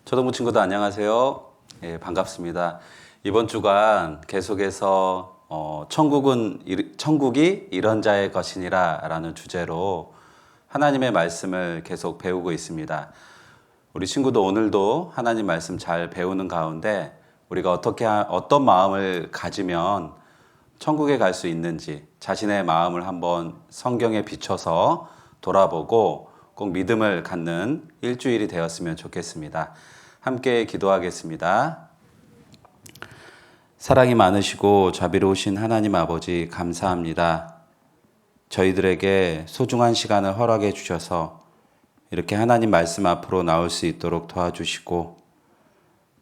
초등부 친구들 안녕하세요. 예, 반갑습니다. 이번 주간 계속해서 천국이 이런 자의 것이니라 라는 주제로 하나님의 말씀을 계속 배우고 있습니다. 우리 친구도 오늘도 하나님 말씀 잘 배우는 가운데 우리가 어떤 마음을 가지면 천국에 갈 수 있는지 자신의 마음을 한번 성경에 비춰서 돌아보고 꼭 믿음을 갖는 일주일이 되었으면 좋겠습니다. 함께 기도하겠습니다. 사랑이 많으시고 자비로우신 하나님 아버지 감사합니다. 저희들에게 소중한 시간을 허락해 주셔서 이렇게 하나님 말씀 앞으로 나올 수 있도록 도와주시고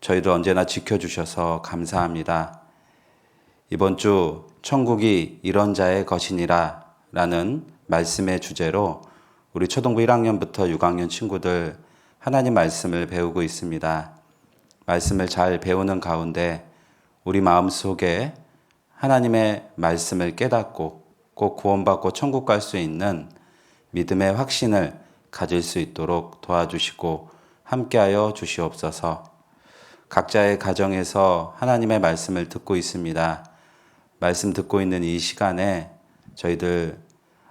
저희들 언제나 지켜주셔서 감사합니다. 이번 주 천국이 이런 자의 것이니라 라는 말씀의 주제로 우리 초등부 1학년부터 6학년 친구들 하나님 말씀을 배우고 있습니다. 말씀을 잘 배우는 가운데 우리 마음속에 하나님의 말씀을 깨닫고 꼭 구원받고 천국 갈 수 있는 믿음의 확신을 가질 수 있도록 도와주시고 함께하여 주시옵소서. 각자의 가정에서 하나님의 말씀을 듣고 있습니다. 말씀 듣고 있는 이 시간에 저희들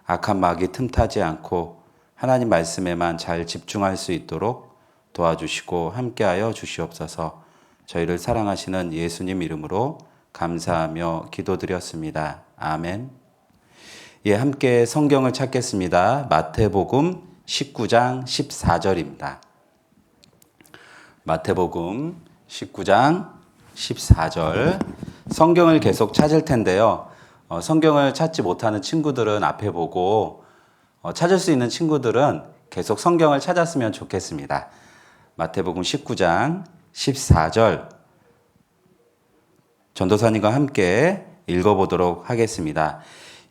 악한 마귀 틈타지 않고 하나님 말씀에만 잘 집중할 수 있도록 도와주시고 함께하여 주시옵소서. 저희를 사랑하시는 예수님 이름으로 감사하며 기도드렸습니다. 아멘. 예, 함께 성경을 찾겠습니다. 마태복음 19장 14절입니다. 마태복음 19장 14절. 성경을 계속 찾을 텐데요. 성경을 찾지 못하는 친구들은 앞에 보고 찾을 수 있는 친구들은 계속 성경을 찾았으면 좋겠습니다. 마태복음 19장 14절 전도사님과 함께 읽어보도록 하겠습니다.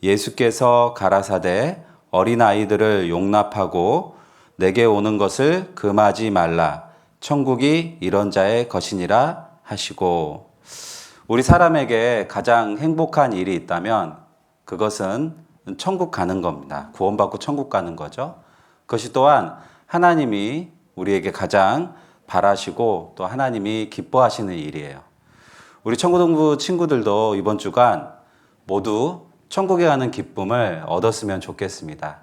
예수께서 가라사대 어린아이들을 용납하고 내게 오는 것을 금하지 말라. 천국이 이런 자의 것이니라 하시고. 우리 사람에게 가장 행복한 일이 있다면 그것은 천국 가는 겁니다. 구원받고 천국 가는 거죠. 그것이 또한 하나님이 우리에게 가장 바라시고 또 하나님이 기뻐하시는 일이에요. 우리 천국동부 친구들도 이번 주간 모두 천국에 가는 기쁨을 얻었으면 좋겠습니다.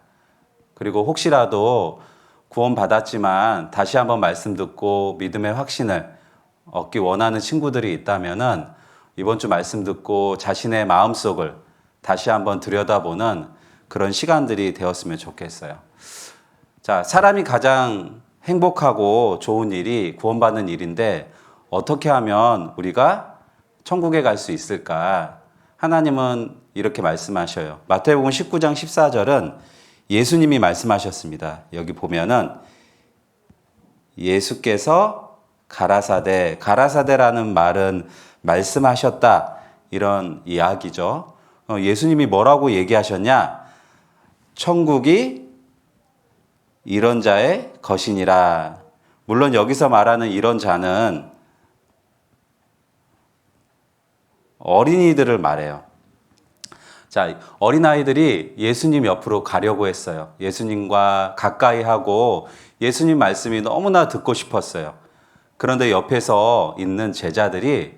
그리고 혹시라도 구원받았지만 다시 한번 말씀 듣고 믿음의 확신을 얻기 원하는 친구들이 있다면은 이번 주 말씀 듣고 자신의 마음속을 다시 한번 들여다보는 그런 시간들이 되었으면 좋겠어요. 자, 사람이 가장 행복하고 좋은 일이 구원받는 일인데 어떻게 하면 우리가 천국에 갈 수 있을까? 하나님은 이렇게 말씀하셔요. 마태복음 19장 14절은 예수님이 말씀하셨습니다. 여기 보면은 예수께서 가라사대라는 말은 말씀하셨다 이런 이야기죠. 예수님이 뭐라고 얘기하셨냐? 천국이 이런 자의 것이니라. 물론 여기서 말하는 이런 자는 어린이들을 말해요. 자, 어린아이들이 예수님 옆으로 가려고 했어요. 예수님과 가까이 하고 예수님 말씀이 너무나 듣고 싶었어요. 그런데 옆에서 있는 제자들이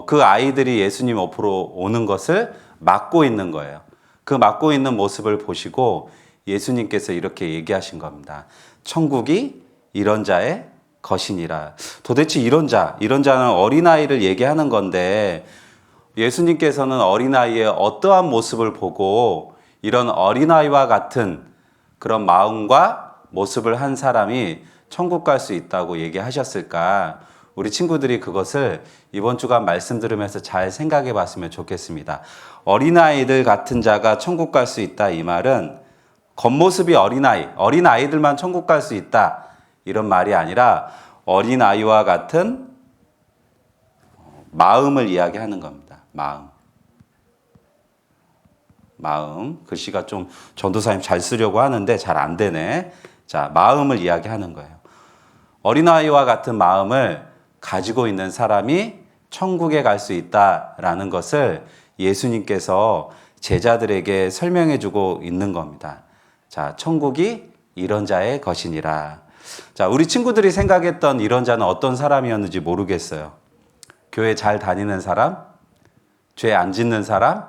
그 아이들이 예수님 옆으로 오는 것을 막고 있는 거예요. 그 막고 있는 모습을 보시고 예수님께서 이렇게 얘기하신 겁니다. 천국이 이런 자의 것이니라. 도대체 이런 자는 어린아이를 얘기하는 건데 예수님께서는 어린아이의 어떠한 모습을 보고 이런 어린아이와 같은 그런 마음과 모습을 한 사람이 천국 갈 수 있다고 얘기하셨을까? 우리 친구들이 그것을 이번 주간 말씀 들으면서 잘 생각해 봤으면 좋겠습니다. 어린아이들 같은 자가 천국 갈 수 있다 이 말은 겉모습이 어린아이들만 천국 갈 수 있다 이런 말이 아니라 어린아이와 같은 마음을 이야기하는 겁니다. 마음. 글씨가 좀 전도사님 잘 쓰려고 하는데 잘 안 되네. 자, 마음을 이야기하는 거예요. 어린아이와 같은 마음을 가지고 있는 사람이 천국에 갈 수 있다라는 것을 예수님께서 제자들에게 설명해 주고 있는 겁니다. 자, 천국이 이런 자의 것이니라. 자, 우리 친구들이 생각했던 이런 자는 어떤 사람이었는지 모르겠어요. 교회 잘 다니는 사람, 죄 안 짓는 사람,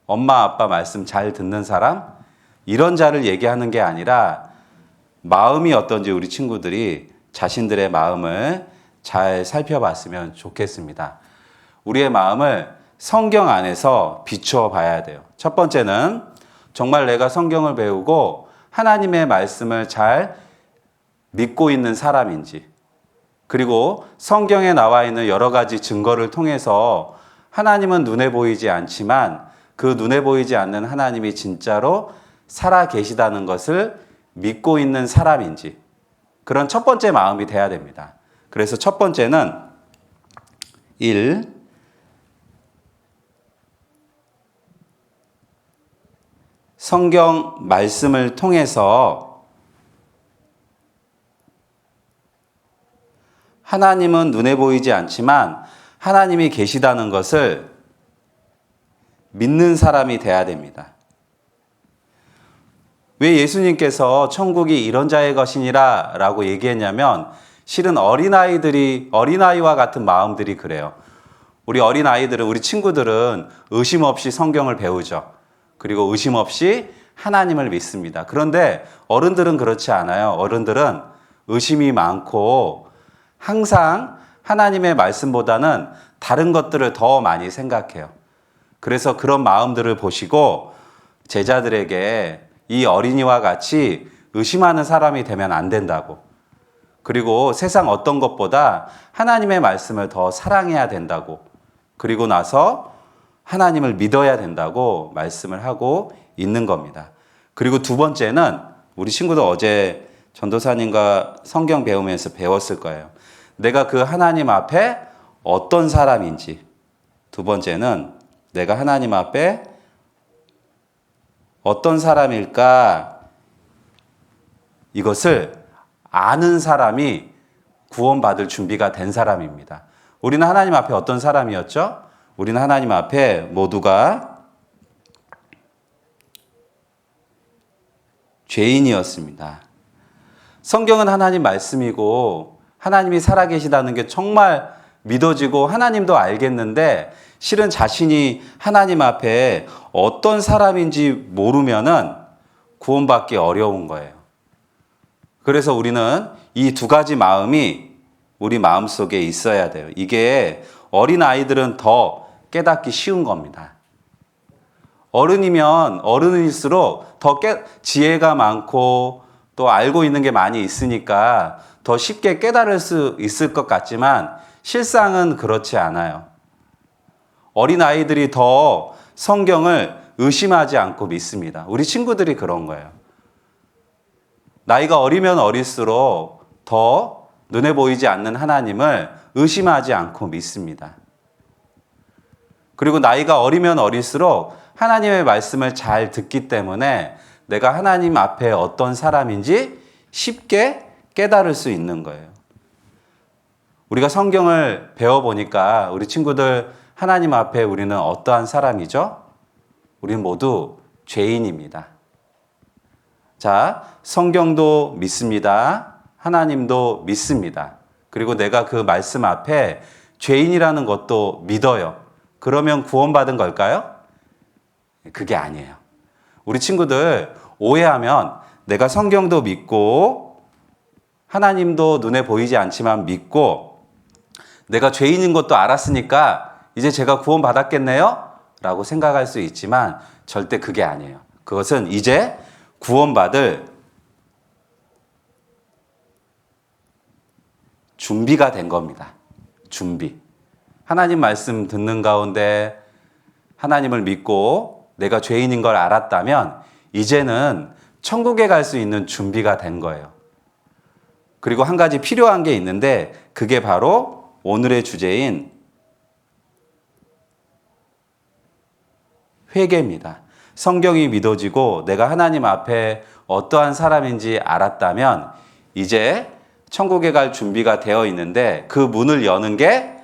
엄마 아빠 말씀 잘 듣는 사람, 이런 자를 얘기하는 게 아니라 마음이 어떤지 우리 친구들이 자신들의 마음을 잘 살펴봤으면 좋겠습니다. 우리의 마음을 성경 안에서 비추어 봐야 돼요. 첫 번째는 정말 내가 성경을 배우고 하나님의 말씀을 잘 믿고 있는 사람인지, 그리고 성경에 나와 있는 여러 가지 증거를 통해서 하나님은 눈에 보이지 않지만 그 눈에 보이지 않는 하나님이 진짜로 살아 계시다는 것을 믿고 있는 사람인지, 그런 첫 번째 마음이 돼야 됩니다. 그래서 첫 번째는 1. 성경 말씀을 통해서 하나님은 눈에 보이지 않지만 하나님이 계시다는 것을 믿는 사람이 돼야 됩니다. 왜 예수님께서 천국이 이런 자의 것이니라 라고 얘기했냐면, 실은 어린아이와 같은 마음들이 그래요. 우리 어린아이들은, 우리 친구들은 의심 없이 성경을 배우죠. 그리고 의심 없이 하나님을 믿습니다. 그런데 어른들은 그렇지 않아요. 어른들은 의심이 많고 항상 하나님의 말씀보다는 다른 것들을 더 많이 생각해요. 그래서 그런 마음들을 보시고 제자들에게 이 어린이와 같이 의심하는 사람이 되면 안 된다고, 그리고 세상 어떤 것보다 하나님의 말씀을 더 사랑해야 된다고, 그리고 나서 하나님을 믿어야 된다고 말씀을 하고 있는 겁니다. 그리고 두 번째는 우리 친구도 어제 전도사님과 성경 배우면서 배웠을 거예요. 내가 그 하나님 앞에 어떤 사람인지. 두 번째는 내가 하나님 앞에 어떤 사람일까? 이것을 아는 사람이 구원받을 준비가 된 사람입니다. 우리는 하나님 앞에 어떤 사람이었죠? 우리는 하나님 앞에 모두가 죄인이었습니다. 성경은 하나님 말씀이고 하나님이 살아계시다는 게 정말 믿어지고 하나님도 알겠는데, 실은 자신이 하나님 앞에 어떤 사람인지 모르면은 구원받기 어려운 거예요. 그래서 우리는 이 두 가지 마음이 우리 마음속에 있어야 돼요. 이게 어린아이들은 더 깨닫기 쉬운 겁니다. 어른이면 어른일수록 더 지혜가 많고 또 알고 있는 게 많이 있으니까 더 쉽게 깨달을 수 있을 것 같지만 실상은 그렇지 않아요. 어린아이들이 더 성경을 의심하지 않고 믿습니다. 우리 친구들이 그런 거예요. 나이가 어리면 어릴수록 더 눈에 보이지 않는 하나님을 의심하지 않고 믿습니다. 그리고 나이가 어리면 어릴수록 하나님의 말씀을 잘 듣기 때문에 내가 하나님 앞에 어떤 사람인지 쉽게 깨달을 수 있는 거예요. 우리가 성경을 배워보니까 우리 친구들, 하나님 앞에 우리는 어떠한 사람이죠? 우리는 모두 죄인입니다. 자, 성경도 믿습니다. 하나님도 믿습니다. 그리고 내가 그 말씀 앞에 죄인이라는 것도 믿어요. 그러면 구원받은 걸까요? 그게 아니에요. 우리 친구들 오해하면, 내가 성경도 믿고 하나님도 눈에 보이지 않지만 믿고 내가 죄인인 것도 알았으니까 이제 제가 구원받았겠네요? 라고 생각할 수 있지만 절대 그게 아니에요. 그것은 이제 구원받을 준비가 된 겁니다. 준비. 하나님 말씀 듣는 가운데 하나님을 믿고 내가 죄인인 걸 알았다면 이제는 천국에 갈 수 있는 준비가 된 거예요. 그리고 한 가지 필요한 게 있는데 그게 바로 오늘의 주제인 회개입니다. 성경이 믿어지고 내가 하나님 앞에 어떠한 사람인지 알았다면 이제 천국에 갈 준비가 되어 있는데, 그 문을 여는 게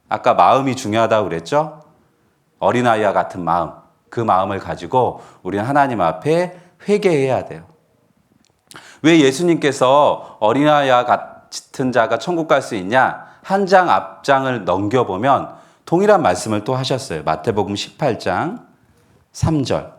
아까 마음이 중요하다고 그랬죠? 어린아이와 같은 마음, 그 마음을 가지고 우리는 하나님 앞에 회개해야 돼요. 왜 예수님께서 어린아이와 같은 자가 천국 갈 수 있냐? 한 장 앞장을 넘겨보면 동일한 말씀을 또 하셨어요. 마태복음 18장 3절.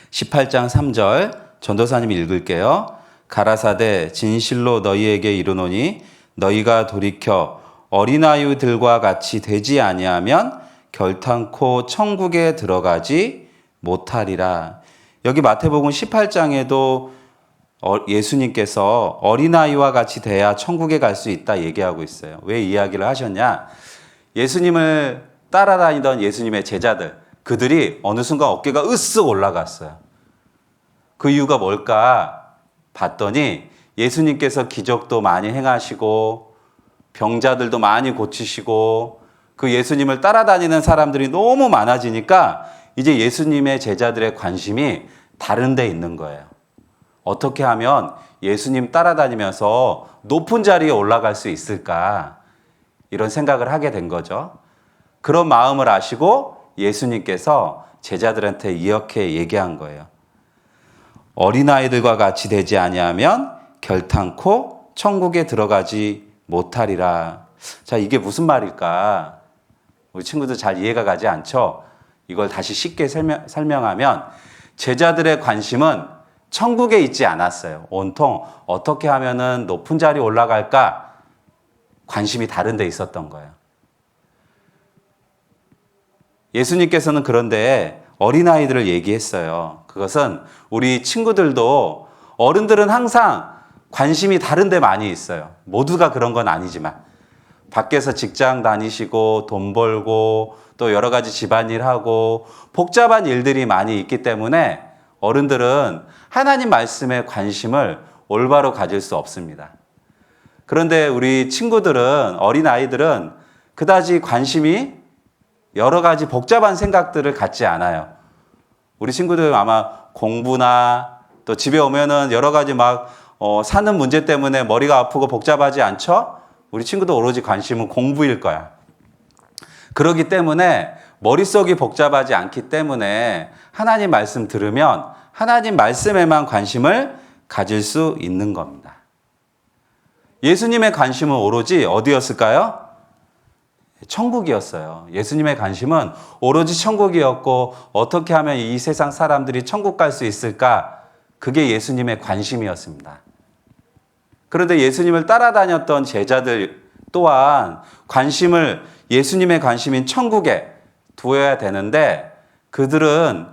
18장 3절 전도사님이 읽을게요. 가라사대 진실로 너희에게 이르노니 너희가 돌이켜 어린아이들과 같이 되지 아니하면 결탄코 천국에 들어가지 못하리라. 여기 마태복음 18장에도 예수님께서 어린아이와 같이 돼야 천국에 갈 수 있다 얘기하고 있어요. 왜 이야기를 하셨냐? 예수님을 따라다니던 예수님의 제자들, 그들이 어느 순간 어깨가 으쓱 올라갔어요. 그 이유가 뭘까 봤더니 예수님께서 기적도 많이 행하시고 병자들도 많이 고치시고 그 예수님을 따라다니는 사람들이 너무 많아지니까 이제 예수님의 제자들의 관심이 다른 데 있는 거예요. 어떻게 하면 예수님 따라다니면서 높은 자리에 올라갈 수 있을까? 이런 생각을 하게 된 거죠. 그런 마음을 아시고 예수님께서 제자들한테 이렇게 얘기한 거예요. 어린아이들과 같이 되지 아니하면 결탄코 천국에 들어가지 못하리라. 자, 이게 무슨 말일까? 우리 친구들 잘 이해가 가지 않죠? 이걸 다시 쉽게 설명하면 제자들의 관심은 천국에 있지 않았어요. 온통 어떻게 하면은 높은 자리에 올라갈까? 관심이 다른 데 있었던 거예요. 예수님께서는 그런데 어린아이들을 얘기했어요. 그것은 우리 친구들도 어른들은 항상 관심이 다른 데 많이 있어요. 모두가 그런 건 아니지만 밖에서 직장 다니시고 돈 벌고 또 여러 가지 집안일하고 복잡한 일들이 많이 있기 때문에 어른들은 하나님 말씀에 관심을 올바로 가질 수 없습니다. 그런데 우리 친구들은, 어린아이들은 그다지 관심이 여러 가지 복잡한 생각들을 갖지 않아요. 우리 친구들 아마 공부나 또 집에 오면은 여러 가지 사는 문제 때문에 머리가 아프고 복잡하지 않죠? 우리 친구도 오로지 관심은 공부일 거야. 그렇기 때문에 머릿속이 복잡하지 않기 때문에 하나님 말씀 들으면 하나님 말씀에만 관심을 가질 수 있는 겁니다. 예수님의 관심은 오로지 어디였을까요? 천국이었어요. 예수님의 관심은 오로지 천국이었고 어떻게 하면 이 세상 사람들이 천국 갈 수 있을까? 그게 예수님의 관심이었습니다. 그런데 예수님을 따라다녔던 제자들 또한 예수님의 관심인 천국에 두어야 되는데 그들은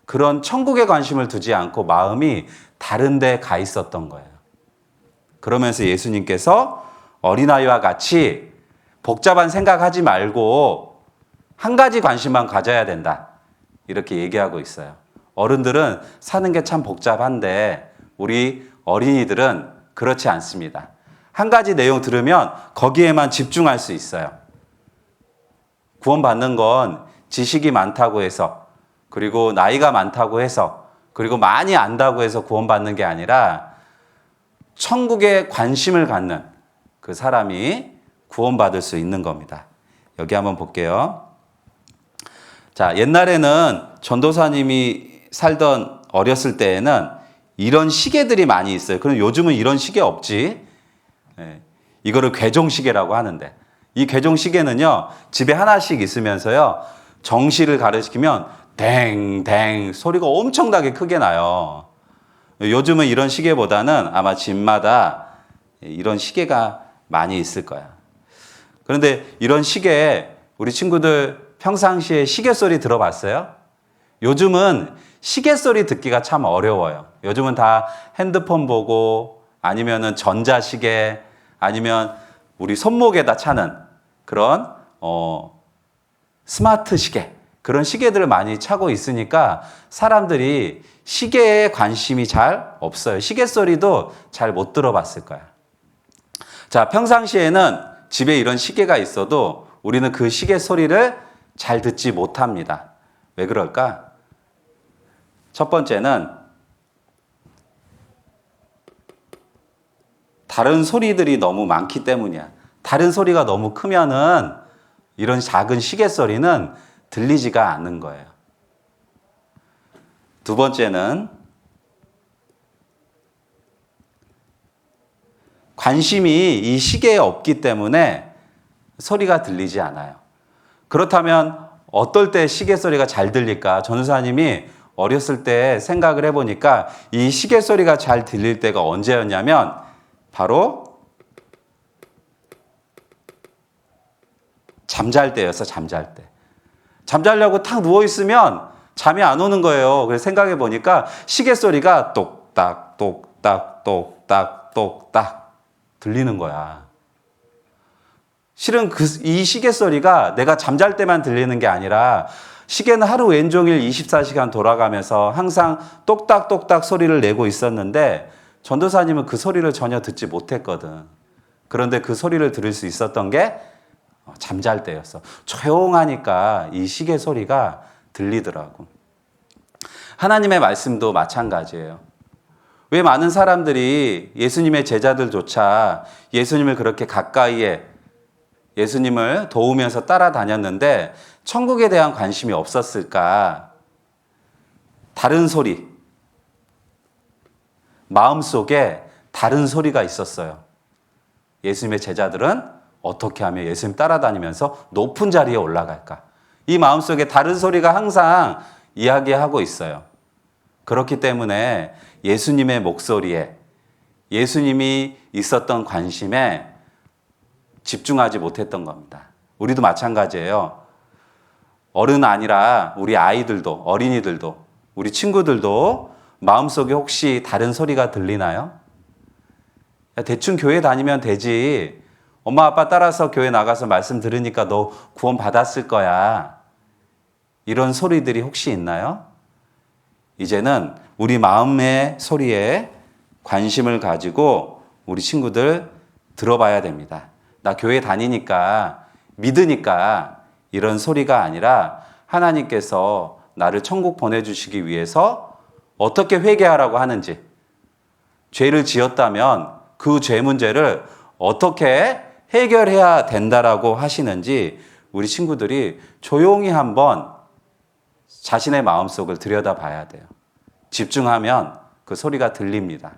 그런 천국에 관심을 두지 않고 마음이 다른 데 가 있었던 거예요. 그러면서 예수님께서 어린아이와 같이 복잡한 생각하지 말고 한 가지 관심만 가져야 된다. 이렇게 얘기하고 있어요. 어른들은 사는 게 참 복잡한데 우리 어린이들은 그렇지 않습니다. 한 가지 내용 들으면 거기에만 집중할 수 있어요. 구원받는 건 지식이 많다고 해서 그리고 나이가 많다고 해서 그리고 많이 안다고 해서 구원받는 게 아니라 천국에 관심을 갖는 그 사람이 구원받을 수 있는 겁니다. 여기 한번 볼게요. 자, 옛날에는 전도사님이 살던 어렸을 때에는 이런 시계들이 많이 있어요. 그럼 요즘은 이런 시계 없지. 이거를 괴종시계라고 하는데 이 괴종시계는요 집에 하나씩 있으면서요 정시를 가르치면 댕댕 소리가 엄청나게 크게 나요. 요즘은 이런 시계보다는 아마 집마다 이런 시계가 많이 있을 거야. 그런데 이런 시계 우리 친구들 평상시에 시계 소리 들어봤어요? 요즘은 시계 소리 듣기가 참 어려워요. 요즘은 다 핸드폰 보고 아니면은 전자시계 아니면 우리 손목에다 차는 그런 스마트 시계 그런 시계들을 많이 차고 있으니까 사람들이 시계에 관심이 잘 없어요. 시계 소리도 잘 못 들어봤을 거야. 자, 평상시에는 집에 이런 시계가 있어도 우리는 그 시계 소리를 잘 듣지 못합니다. 왜 그럴까? 첫 번째는 다른 소리들이 너무 많기 때문이야. 다른 소리가 너무 크면은 이런 작은 시계 소리는 들리지가 않는 거예요. 두 번째는 관심이 이 시계에 없기 때문에 소리가 들리지 않아요. 그렇다면 어떨 때 시계 소리가 잘 들릴까? 전도사님이 어렸을 때 생각을 해보니까 이 시계 소리가 잘 들릴 때가 언제였냐면 바로 잠잘 때였어, 잠잘 때. 잠자려고 탁 누워있으면 잠이 안 오는 거예요. 그래서 생각해 보니까 시계 소리가 똑딱, 똑딱, 똑딱, 똑딱 들리는 거야. 실은 이 시계 소리가 내가 잠잘 때만 들리는 게 아니라 시계는 하루 왼종일 24시간 돌아가면서 항상 똑딱똑딱 소리를 내고 있었는데 전도사님은 그 소리를 전혀 듣지 못했거든. 그런데 그 소리를 들을 수 있었던 게 잠잘 때였어. 조용하니까 이 시계 소리가 들리더라고. 하나님의 말씀도 마찬가지예요. 왜 많은 사람들이 예수님의 제자들조차 예수님을 그렇게 가까이에 예수님을 도우면서 따라다녔는데 천국에 대한 관심이 없었을까? 다른 소리, 마음속에 다른 소리가 있었어요. 예수님의 제자들은 어떻게 하면 예수님 따라다니면서 높은 자리에 올라갈까? 이 마음속에 다른 소리가 항상 이야기하고 있어요. 그렇기 때문에 예수님의 목소리에, 예수님이 있었던 관심에 집중하지 못했던 겁니다. 우리도 마찬가지예요. 어른 아니라 우리 아이들도, 어린이들도, 우리 친구들도 마음속에 혹시 다른 소리가 들리나요? 야, 대충 교회 다니면 되지. 엄마 아빠 따라서 교회 나가서 말씀 들으니까 너 구원 받았을 거야. 이런 소리들이 혹시 있나요? 이제는 우리 마음의 소리에 관심을 가지고 우리 친구들 들어봐야 됩니다. 나 교회 다니니까, 믿으니까 이런 소리가 아니라 하나님께서 나를 천국 보내주시기 위해서 어떻게 회개하라고 하는지, 죄를 지었다면 그 죄 문제를 어떻게 해결해야 된다라고 하시는지 우리 친구들이 조용히 한번 자신의 마음속을 들여다봐야 돼요. 집중하면 그 소리가 들립니다.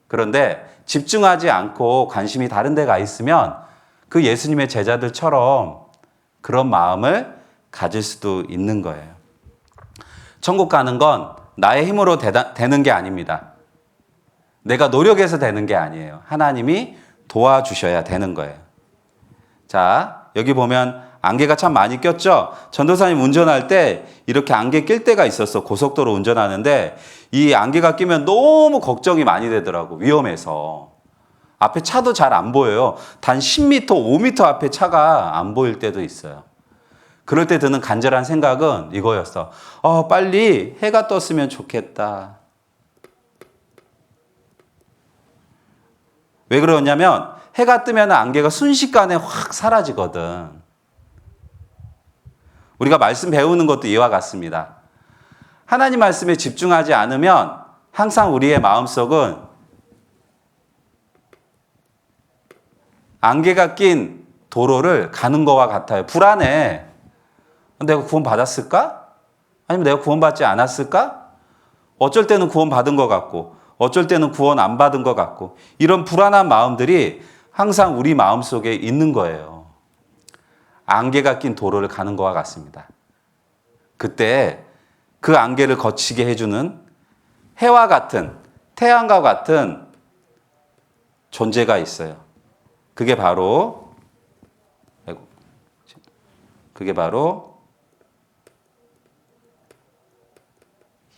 그런데 집중하지 않고 관심이 다른 데 가 있으면 그 예수님의 제자들처럼 그런 마음을 가질 수도 있는 거예요. 천국 가는 건 나의 힘으로 되는 게 아닙니다. 내가 노력해서 되는 게 아니에요. 하나님이 도와주셔야 되는 거예요. 자, 여기 보면 안개가 참 많이 꼈죠? 전도사님 운전할 때 이렇게 안개 낄 때가 있었어. 고속도로 운전하는데 이 안개가 끼면 너무 걱정이 많이 되더라고. 위험해서. 앞에 차도 잘 안 보여요. 단 10m, 5m 앞에 차가 안 보일 때도 있어요. 그럴 때 드는 간절한 생각은 이거였어. 빨리 해가 떴으면 좋겠다. 왜 그러냐면 해가 뜨면 안개가 순식간에 확 사라지거든. 우리가 말씀 배우는 것도 이와 같습니다. 하나님 말씀에 집중하지 않으면 항상 우리의 마음속은 안개가 낀 도로를 가는 것과 같아요. 불안해. 내가 구원 받았을까? 아니면 내가 구원 받지 않았을까? 어쩔 때는 구원 받은 것 같고 어쩔 때는 구원 안 받은 것 같고 이런 불안한 마음들이 항상 우리 마음속에 있는 거예요. 안개가 낀 도로를 가는 것과 같습니다. 그때 그 안개를 거치게 해주는 해와 같은, 태양과 같은 존재가 있어요. 그게 바로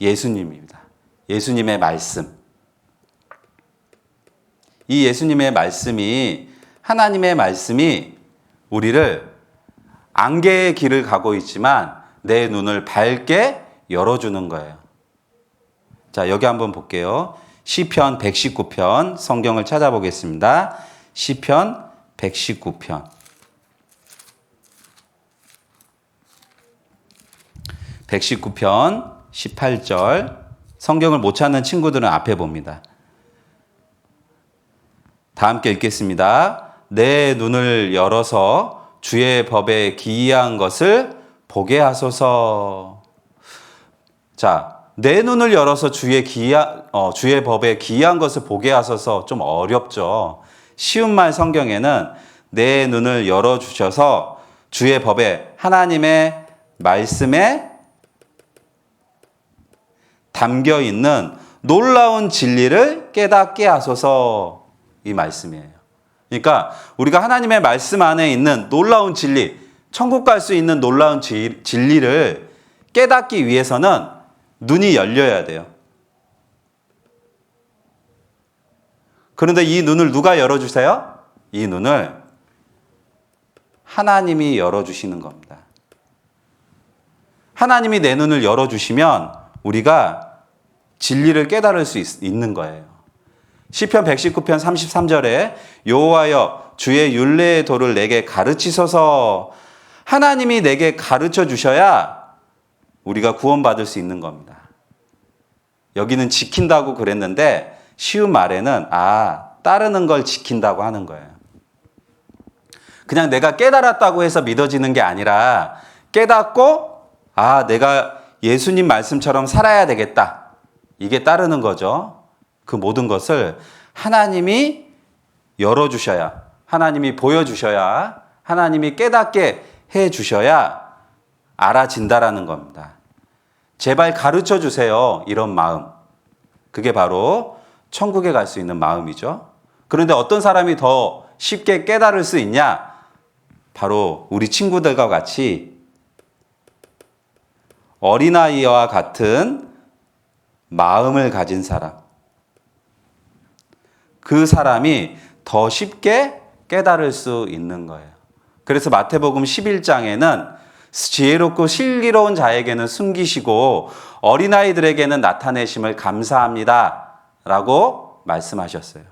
예수님입니다. 예수님의 말씀. 이 예수님의 말씀이, 하나님의 말씀이 우리를 안개의 길을 가고 있지만 내 눈을 밝게 열어주는 거예요. 자, 여기 한번 볼게요. 시편 119편 성경을 찾아보겠습니다. 시편 119편. 119편 18절. 성경을 못 찾는 친구들은 앞에 봅니다. 다 함께 읽겠습니다. 내 눈을 열어서 주의 법에 기이한 것을 보게 하소서. 자, 내 눈을 열어서 주의 법에 기이한 것을 보게 하소서 좀 어렵죠. 쉬운 말 성경에는 내 눈을 열어주셔서 주의 법에 하나님의 말씀에 담겨 있는 놀라운 진리를 깨닫게 하소서 이 말씀이에요. 그러니까 우리가 하나님의 말씀 안에 있는 놀라운 진리, 천국 갈 수 있는 놀라운 진리를 깨닫기 위해서는 눈이 열려야 돼요. 그런데 이 눈을 누가 열어주세요? 이 눈을 하나님이 열어주시는 겁니다. 하나님이 내 눈을 열어주시면 우리가 진리를 깨달을 수 있는 거예요. 시편 119편 33절에 여호와여 주의 율례의 도를 내게 가르치소서. 하나님이 내게 가르쳐 주셔야 우리가 구원받을 수 있는 겁니다. 여기는 지킨다고 그랬는데 쉬운 말에는 따르는 걸 지킨다고 하는 거예요. 그냥 내가 깨달았다고 해서 믿어지는 게 아니라 깨닫고 내가 예수님 말씀처럼 살아야 되겠다. 이게 따르는 거죠. 그 모든 것을 하나님이 열어주셔야, 하나님이 보여주셔야, 하나님이 깨닫게 해주셔야 알아진다라는 겁니다. 제발 가르쳐 주세요. 이런 마음. 그게 바로 천국에 갈 수 있는 마음이죠. 그런데 어떤 사람이 더 쉽게 깨달을 수 있냐? 바로 우리 친구들과 같이 어린아이와 같은 마음을 가진 사람. 그 사람이 더 쉽게 깨달을 수 있는 거예요. 그래서 마태복음 11장에는 지혜롭고 슬기로운 자에게는 숨기시고 어린아이들에게는 나타내심을 감사합니다 라고 말씀하셨어요.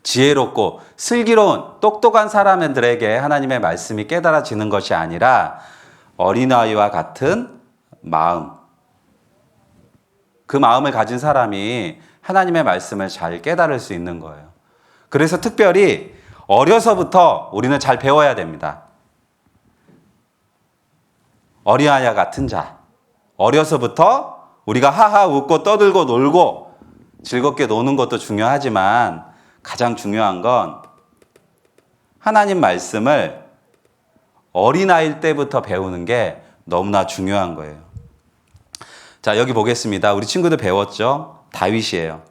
지혜롭고 슬기로운 똑똑한 사람들에게 하나님의 말씀이 깨달아지는 것이 아니라 어린아이와 같은 마음, 그 마음을 가진 사람이 하나님의 말씀을 잘 깨달을 수 있는 거예요. 그래서 특별히 어려서부터 우리는 잘 배워야 됩니다. 어린아이와 같은 자. 어려서부터 우리가 하하 웃고 떠들고 놀고 즐겁게 노는 것도 중요하지만 가장 중요한 건 하나님 말씀을 어린아이일 때부터 배우는 게 너무나 중요한 거예요. 자, 여기 보겠습니다. 우리 친구들 배웠죠? 다윗이에요.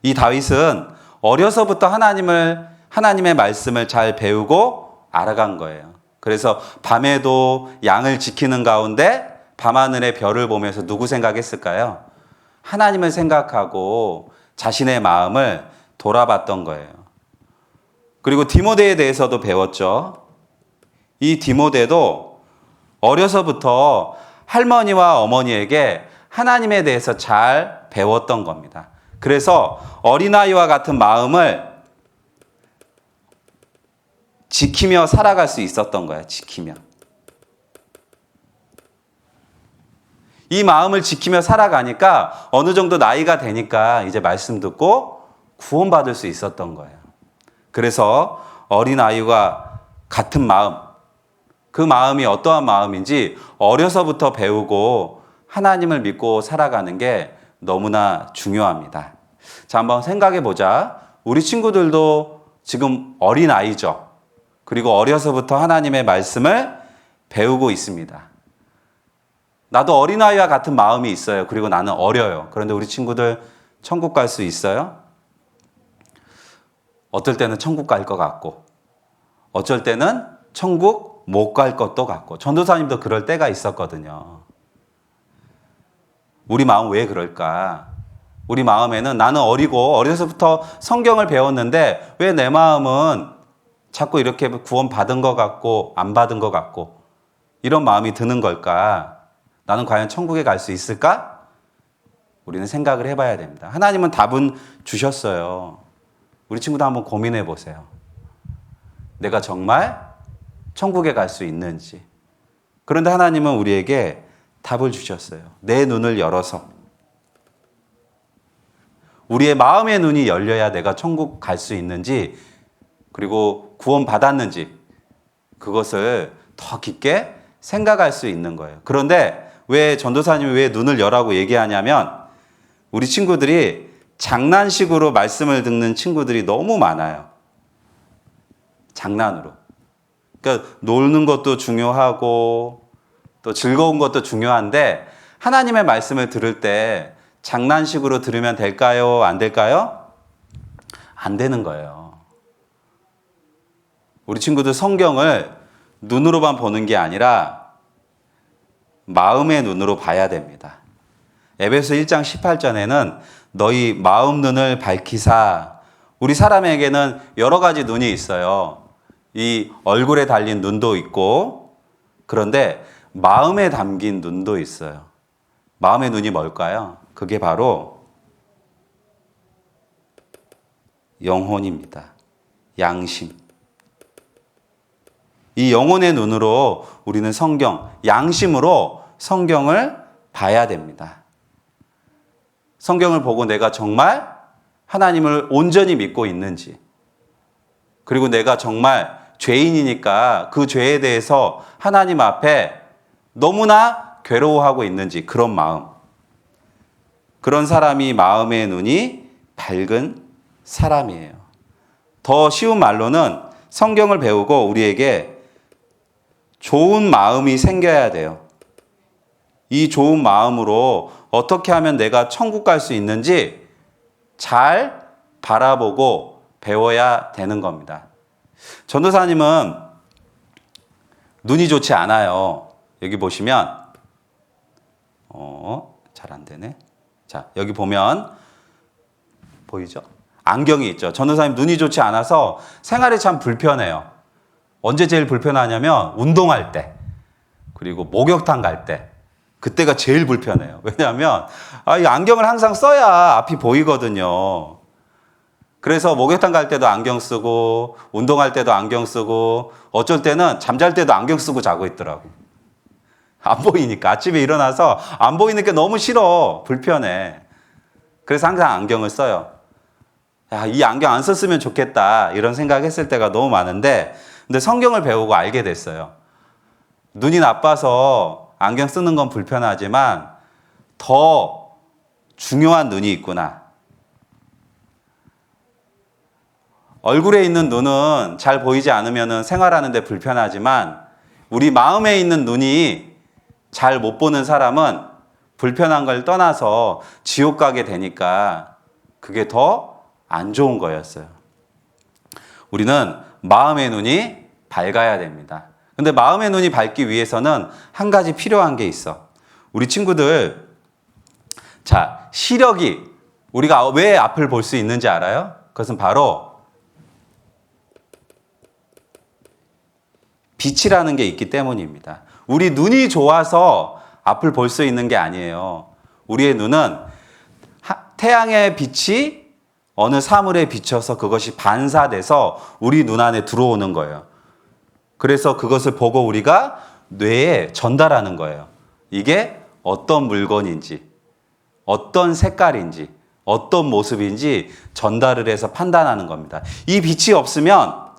이 다윗은 어려서부터 하나님의 말씀을 잘 배우고 알아간 거예요. 그래서 밤에도 양을 지키는 가운데 밤하늘의 별을 보면서 누구 생각했을까요? 하나님을 생각하고 자신의 마음을 돌아봤던 거예요. 그리고 디모데에 대해서도 배웠죠. 이 디모데도 어려서부터 할머니와 어머니에게 하나님에 대해서 잘 배웠던 겁니다. 그래서 어린아이와 같은 마음을 지키며 살아갈 수 있었던 거예요. 지키며. 이 마음을 지키며 살아가니까 어느 정도 나이가 되니까 이제 말씀 듣고 구원받을 수 있었던 거예요. 그래서 어린아이와 같은 마음, 그 마음이 어떠한 마음인지 어려서부터 배우고 하나님을 믿고 살아가는 게 너무나 중요합니다. 자, 한번 생각해 보자. 우리 친구들도 지금 어린아이죠. 그리고 어려서부터 하나님의 말씀을 배우고 있습니다. 나도 어린아이와 같은 마음이 있어요. 그리고 나는 어려요. 그런데 우리 친구들 천국 갈 수 있어요? 어떨 때는 천국 갈 것 같고 어쩔 때는 천국 못 갈 것도 같고 전도사님도 그럴 때가 있었거든요. 우리 마음 왜 그럴까? 우리 마음에는 나는 어리고 어려서부터 성경을 배웠는데 왜 내 마음은 자꾸 이렇게 구원 받은 것 같고 안 받은 것 같고 이런 마음이 드는 걸까? 나는 과연 천국에 갈 수 있을까? 우리는 생각을 해봐야 됩니다. 하나님은 답은 주셨어요. 우리 친구도 한번 고민해 보세요. 내가 정말 천국에 갈 수 있는지. 그런데 하나님은 우리에게 답을 주셨어요. 내 눈을 열어서. 우리의 마음의 눈이 열려야 내가 천국 갈 수 있는지 그리고 구원 받았는지 그것을 더 깊게 생각할 수 있는 거예요. 그런데 왜 전도사님이 왜 눈을 여라고 얘기하냐면 우리 친구들이 장난식으로 말씀을 듣는 친구들이 너무 많아요. 장난으로. 그러니까 노는 것도 중요하고 또 즐거운 것도 중요한데 하나님의 말씀을 들을 때 장난식으로 들으면 될까요? 안 될까요? 안 되는 거예요. 우리 친구들 성경을 눈으로만 보는 게 아니라 마음의 눈으로 봐야 됩니다. 에베소 1장 18절에는 너희 마음 눈을 밝히사, 우리 사람에게는 여러 가지 눈이 있어요. 이 얼굴에 달린 눈도 있고, 그런데 마음에 담긴 눈도 있어요. 마음의 눈이 뭘까요? 그게 바로 영혼입니다. 양심. 이 영혼의 눈으로 우리는 성경, 양심으로 성경을 봐야 됩니다. 성경을 보고 내가 정말 하나님을 온전히 믿고 있는지, 그리고 내가 정말 죄인이니까 그 죄에 대해서 하나님 앞에 너무나 괴로워하고 있는지, 그런 마음. 그런 사람이 마음의 눈이 밝은 사람이에요. 더 쉬운 말로는 성경을 배우고 우리에게 좋은 마음이 생겨야 돼요. 이 좋은 마음으로 어떻게 하면 내가 천국 갈 수 있는지 잘 바라보고 배워야 되는 겁니다. 전도사님은 눈이 좋지 않아요. 여기 보시면 잘 안 되네. 자, 여기 보면 보이죠? 안경이 있죠. 전도사님 눈이 좋지 않아서 생활이 참 불편해요. 언제 제일 불편하냐면 운동할 때, 그리고 목욕탕 갈 때, 그때가 제일 불편해요. 왜냐하면 이 안경을 항상 써야 앞이 보이거든요. 그래서 목욕탕 갈 때도 안경 쓰고 운동할 때도 안경 쓰고 어쩔 때는 잠잘 때도 안경 쓰고 자고 있더라고. 안 보이니까. 아침에 일어나서 안 보이는 게 너무 싫어. 불편해. 그래서 항상 안경을 써요. 야, 이 안경 안 썼으면 좋겠다, 이런 생각했을 때가 너무 많은데, 근데 성경을 배우고 알게 됐어요. 눈이 나빠서 안경 쓰는 건 불편하지만 더 중요한 눈이 있구나. 얼굴에 있는 눈은 잘 보이지 않으면 생활하는 데 불편하지만 우리 마음에 있는 눈이 잘 못 보는 사람은 불편한 걸 떠나서 지옥 가게 되니까 그게 더 안 좋은 거였어요. 우리는 마음의 눈이 밝아야 됩니다. 근데 마음의 눈이 밝기 위해서는 한 가지 필요한 게 있어. 우리 친구들, 자, 시력이, 우리가 왜 앞을 볼 수 있는지 알아요? 그것은 바로 빛이라는 게 있기 때문입니다. 우리 눈이 좋아서 앞을 볼 수 있는 게 아니에요. 우리의 눈은 태양의 빛이 어느 사물에 비쳐서 그것이 반사돼서 우리 눈 안에 들어오는 거예요. 그래서 그것을 보고 우리가 뇌에 전달하는 거예요. 이게 어떤 물건인지, 어떤 색깔인지, 어떤 모습인지 전달을 해서 판단하는 겁니다. 이 빛이 없으면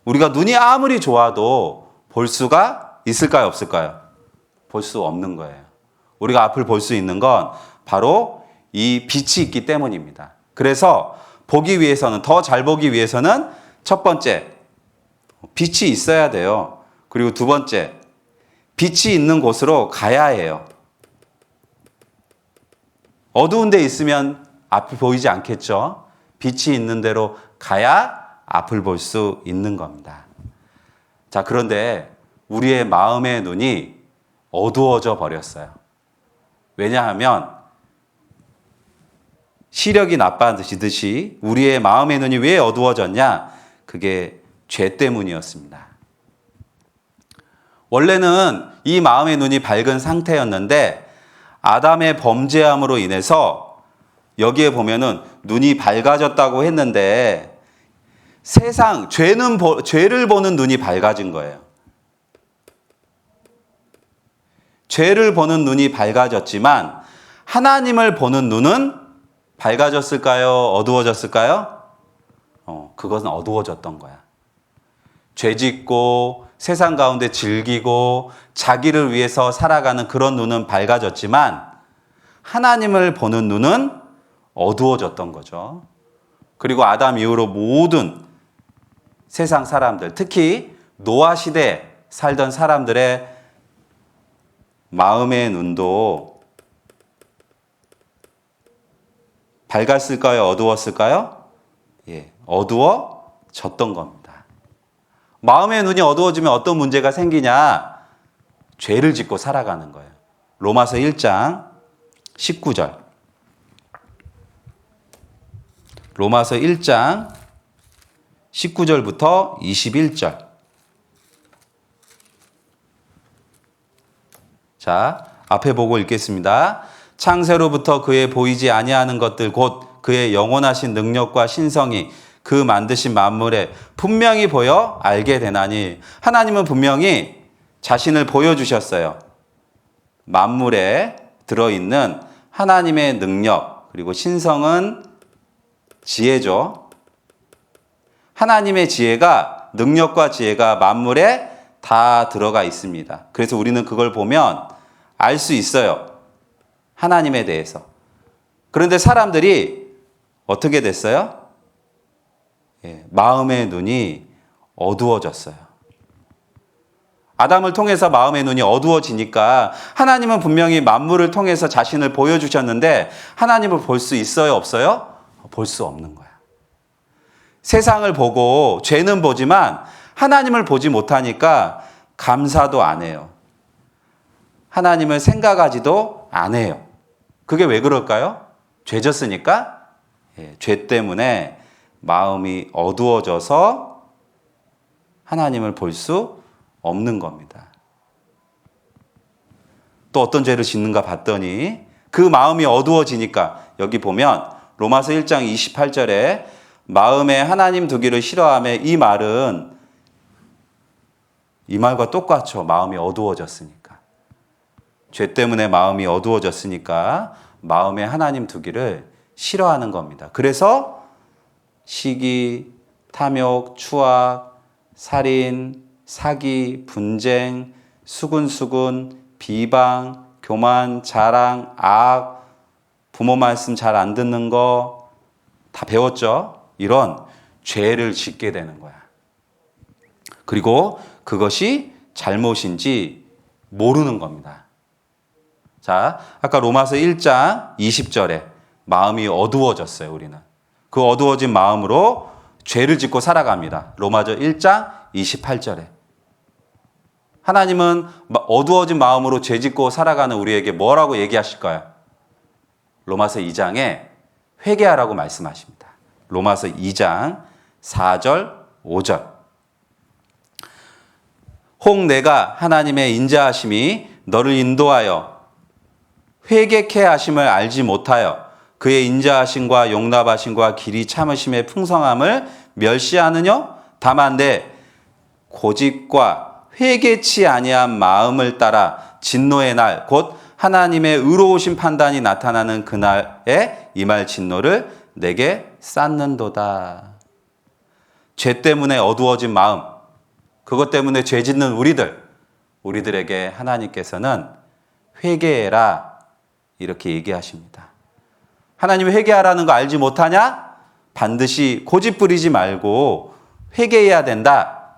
우리가 눈이 아무리 좋아도 볼 수가 있을까요, 없을까요? 볼 수 없는 거예요. 우리가 앞을 볼 수 있는 건 바로 이 빛이 있기 때문입니다. 그래서 보기 위해서는, 더 잘 보기 위해서는 첫 번째, 빛이 있어야 돼요. 그리고 두 번째, 빛이 있는 곳으로 가야 해요. 어두운 데 있으면 앞이 보이지 않겠죠? 빛이 있는 데로 가야 앞을 볼 수 있는 겁니다. 자, 그런데 우리의 마음의 눈이 어두워져 버렸어요. 왜냐하면 시력이 나빠지듯이 우리의 마음의 눈이 왜 어두워졌냐? 그게 죄 때문이었습니다. 원래는 이 마음의 눈이 밝은 상태였는데 아담의 범죄함으로 인해서 여기에 보면은 눈이 밝아졌다고 했는데 죄를 보는 눈이 밝아진 거예요. 죄를 보는 눈이 밝아졌지만 하나님을 보는 눈은 밝아졌을까요? 어두워졌을까요? 그것은 어두워졌던 거야. 죄 짓고 세상 가운데 즐기고 자기를 위해서 살아가는 그런 눈은 밝아졌지만 하나님을 보는 눈은 어두워졌던 거죠. 그리고 아담 이후로 모든 세상 사람들, 특히 노아 시대에 살던 사람들의 마음의 눈도 밝았을까요? 어두웠을까요? 예, 어두워졌던 겁니다. 마음의 눈이 어두워지면 어떤 문제가 생기냐? 죄를 짓고 살아가는 거예요. 로마서 1장 19절. 로마서 1장 19절부터 21절. 자, 앞에 보고 읽겠습니다. 창세로부터 그의 보이지 아니하는 것들 곧 그의 영원하신 능력과 신성이 그 만드신 만물에 분명히 보여 알게 되나니 하나님은 분명히 자신을 보여주셨어요. 만물에 들어있는 하나님의 능력 그리고 신성은 지혜죠. 하나님의 지혜가 능력과 지혜가 만물에 다 들어가 있습니다. 그래서 우리는 그걸 보면 알 수 있어요. 하나님에 대해서. 그런데 사람들이 어떻게 됐어요? 예, 마음의 눈이 어두워졌어요. 아담을 통해서 마음의 눈이 어두워지니까 하나님은 분명히 만물을 통해서 자신을 보여주셨는데 하나님을 볼 수 있어요? 없어요? 볼 수 없는 거야. 세상을 보고 죄는 보지만 하나님을 보지 못하니까 감사도 안 해요. 하나님을 생각하지도 안 해요. 그게 왜 그럴까요? 죄 졌으니까? 예, 죄 때문에 마음이 어두워져서 하나님을 볼 수 없는 겁니다. 또 어떤 죄를 짓는가 봤더니 그 마음이 어두워지니까 여기 보면 로마서 1장 28절에 마음에 하나님 두기를 싫어하며 이 말은 이 말과 똑같죠. 마음이 어두워졌으니까. 죄 때문에 마음이 어두워졌으니까 마음에 하나님 두기를 싫어하는 겁니다. 그래서 시기, 탐욕, 추악, 살인, 사기, 분쟁, 수군수군, 비방, 교만, 자랑, 악, 부모 말씀 잘 안 듣는 거 다 배웠죠? 이런 죄를 짓게 되는 거야. 그리고 그것이 잘못인지 모르는 겁니다. 자, 아까 로마서 1장 20절에 마음이 어두워졌어요, 우리는. 그 어두워진 마음으로 죄를 짓고 살아갑니다. 로마서 1장 28절에. 하나님은 어두워진 마음으로 죄 짓고 살아가는 우리에게 뭐라고 얘기하실까요? 로마서 2장에 회개하라고 말씀하십니다. 로마서 2장 4절, 5절. 혹 내가 하나님의 인자하심이 너를 인도하여 회개케 하심을 알지 못하여 그의 인자하심과 용납하심과 길이 참으심의 풍성함을 멸시하느뇨? 다만 내 고집과 회개치 아니한 마음을 따라 진노의 날 곧 하나님의 의로우신 판단이 나타나는 그날에 임할 진노를 내게 쌓는도다. 죄 때문에 어두워진 마음, 그것 때문에 죄 짓는 우리들에게 하나님께서는 회개해라 이렇게 얘기하십니다. 하나님이 회개하라는 거 알지 못하냐? 반드시 고집 부리지 말고 회개해야 된다.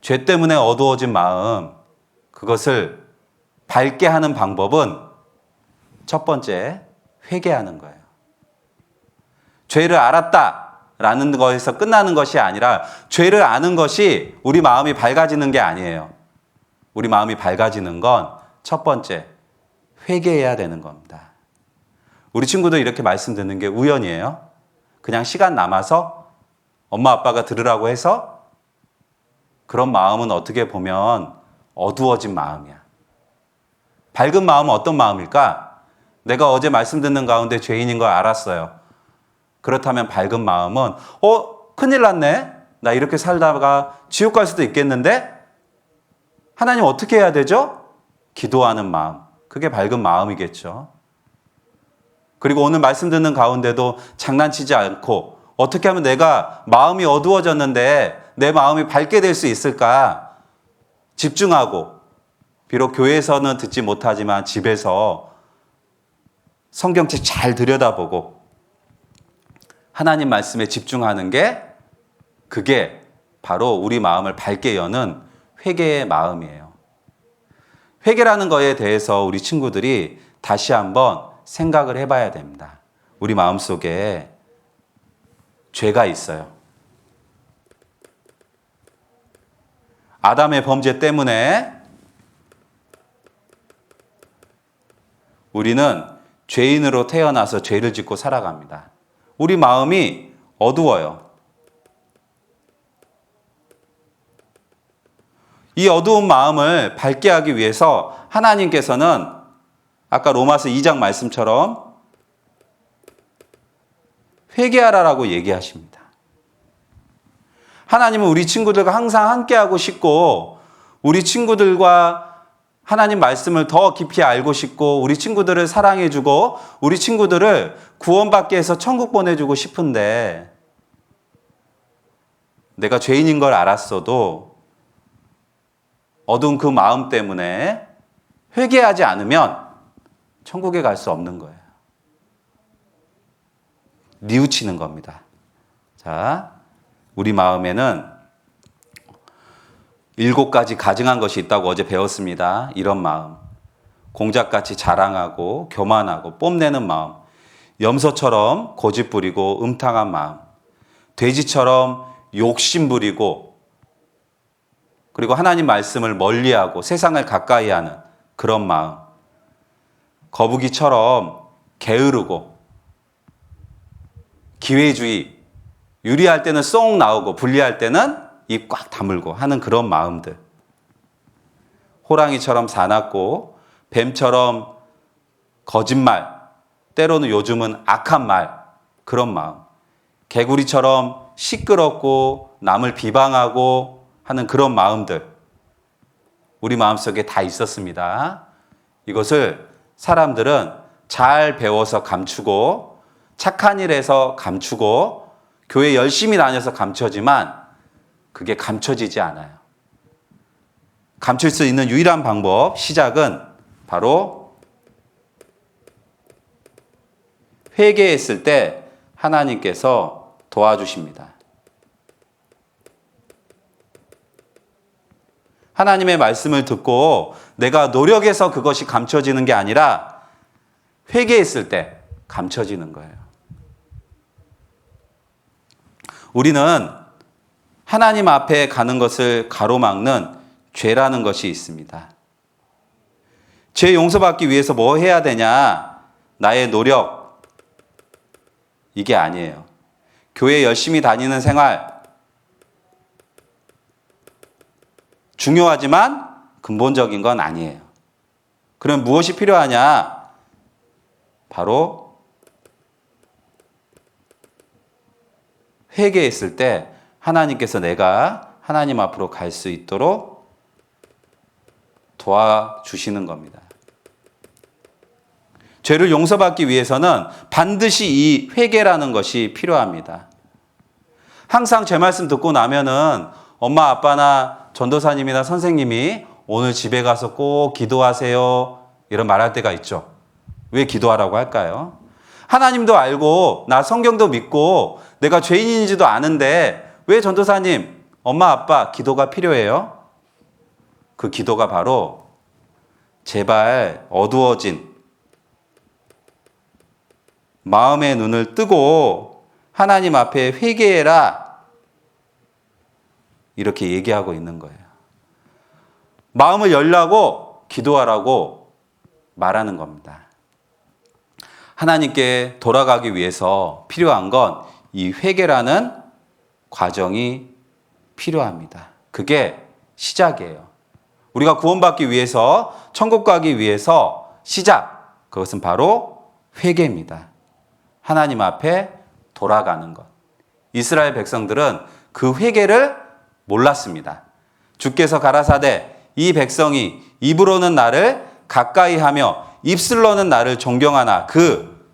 죄 때문에 어두워진 마음, 그것을 밝게 하는 방법은 첫 번째, 회개하는 거예요. 죄를 알았다라는 거에서 끝나는 것이 아니라 죄를 아는 것이 우리 마음이 밝아지는 게 아니에요. 우리 마음이 밝아지는 건 첫 번째, 회개해야 되는 겁니다. 우리 친구들 이렇게 말씀 듣는 게 우연이에요. 그냥 시간 남아서 엄마 아빠가 들으라고 해서 그런 마음은 어떻게 보면 어두워진 마음이야. 밝은 마음은 어떤 마음일까? 내가 어제 말씀 듣는 가운데 죄인인 걸 알았어요. 그렇다면 밝은 마음은 큰일 났네. 나 이렇게 살다가 지옥 갈 수도 있겠는데? 하나님 어떻게 해야 되죠? 기도하는 마음. 그게 밝은 마음이겠죠. 그리고 오늘 말씀 듣는 가운데도 장난치지 않고 어떻게 하면 내가 마음이 어두워졌는데 내 마음이 밝게 될 수 있을까? 집중하고, 비록 교회에서는 듣지 못하지만 집에서 성경책 잘 들여다보고 하나님 말씀에 집중하는 게, 그게 바로 우리 마음을 밝게 여는 회개의 마음이에요. 회개라는 거에 대해서 우리 친구들이 다시 한번 생각을 해봐야 됩니다. 우리 마음속에 죄가 있어요. 아담의 범죄 때문에 우리는 죄인으로 태어나서 죄를 짓고 살아갑니다. 우리 마음이 어두워요. 이 어두운 마음을 밝게 하기 위해서 하나님께서는 아까 로마서 2장 말씀처럼 회개하라라고 얘기하십니다. 하나님은 우리 친구들과 항상 함께하고 싶고, 우리 친구들과 하나님 말씀을 더 깊이 알고 싶고, 우리 친구들을 사랑해주고, 우리 친구들을 구원받게 해서 천국 보내주고 싶은데, 내가 죄인인 걸 알았어도 어두운 그 마음 때문에 회개하지 않으면 천국에 갈 수 없는 거예요. 뉘우치는 겁니다. 자, 우리 마음에는 7가지 가증한 것이 있다고 어제 배웠습니다. 이런 마음. 공작같이 자랑하고 교만하고 뽐내는 마음. 염소처럼 고집부리고 음탕한 마음. 돼지처럼 욕심부리고, 그리고 하나님 말씀을 멀리하고 세상을 가까이하는 그런 마음. 거북이처럼 게으르고 기회주의, 유리할 때는 쏙 나오고 불리할 때는 입 꽉 다물고 하는 그런 마음들. 호랑이처럼 사납고 뱀처럼 거짓말, 때로는 요즘은 악한 말, 그런 마음. 개구리처럼 시끄럽고 남을 비방하고 하는 그런 마음들, 우리 마음속에 다 있었습니다. 이것을 사람들은 잘 배워서 감추고, 착한 일에서 감추고, 교회 열심히 다녀서 감춰지만 그게 감춰지지 않아요. 감출 수 있는 유일한 방법, 시작은 바로 회개했을 때 하나님께서 도와주십니다. 하나님의 말씀을 듣고 내가 노력해서 그것이 감춰지는 게 아니라 회개했을 때 감춰지는 거예요. 우리는 하나님 앞에 가는 것을 가로막는 죄라는 것이 있습니다. 죄 용서받기 위해서 뭐 해야 되냐? 나의 노력, 이게 아니에요. 교회 열심히 다니는 생활, 중요하지만 근본적인 건 아니에요. 그럼 무엇이 필요하냐? 바로 회개했을 때 하나님께서 내가 하나님 앞으로 갈 수 있도록 도와주시는 겁니다. 죄를 용서받기 위해서는 반드시 이 회개라는 것이 필요합니다. 항상 제 말씀 듣고 나면은 엄마 아빠나 전도사님이나 선생님이 오늘 집에 가서 꼭 기도하세요, 이런 말할 때가 있죠. 왜 기도하라고 할까요? 하나님도 알고 나 성경도 믿고 내가 죄인인지도 아는데 왜 전도사님, 엄마 아빠 기도가 필요해요? 그 기도가 바로 제발 어두워진 마음의 눈을 뜨고 하나님 앞에 회개해라, 이렇게 얘기하고 있는 거예요. 마음을 열라고 기도하라고 말하는 겁니다. 하나님께 돌아가기 위해서 필요한 건 이 회개라는 과정이 필요합니다. 그게 시작이에요. 우리가 구원받기 위해서, 천국 가기 위해서 시작, 그것은 바로 회개입니다. 하나님 앞에 돌아가는 것. 이스라엘 백성들은 그 회개를 몰랐습니다. 주께서 가라사대 이 백성이 입으로는 나를 가까이 하며 입술로는 나를 존경하나 그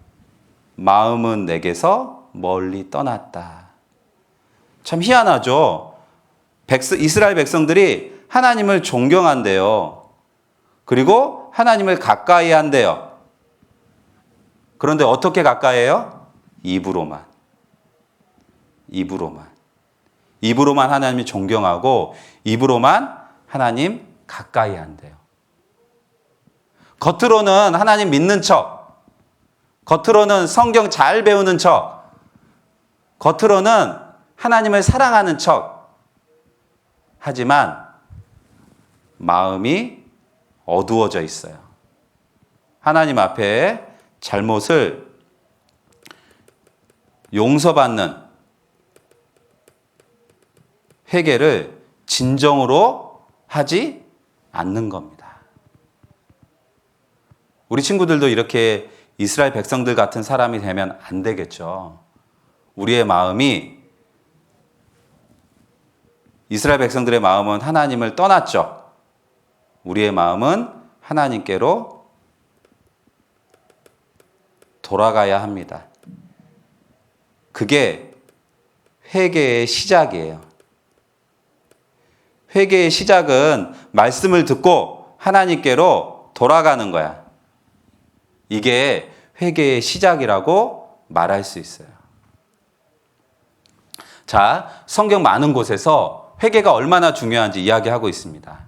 마음은 내게서 멀리 떠났다. 참 희한하죠. 이스라엘 백성들이 하나님을 존경한대요. 그리고 하나님을 가까이 한대요. 그런데 어떻게 가까이 해요? 입으로만. 입으로만 하나님을 존경하고 입으로만 하나님 가까이 한대요. 겉으로는 하나님 믿는 척, 겉으로는 성경 잘 배우는 척, 겉으로는 하나님을 사랑하는 척 하지만 마음이 어두워져 있어요. 하나님 앞에 잘못을 용서받는 회개를 진정으로 하지 않는 겁니다. 우리 친구들도 이렇게 이스라엘 백성들 같은 사람이 되면 안 되겠죠. 우리의 마음이, 이스라엘 백성들의 마음은 하나님을 떠났죠. 우리의 마음은 하나님께로 돌아가야 합니다. 그게 회개의 시작이에요. 회개의 시작은 말씀을 듣고 하나님께로 돌아가는 거야. 이게 회개의 시작이라고 말할 수 있어요. 자, 성경 많은 곳에서 회개가 얼마나 중요한지 이야기하고 있습니다.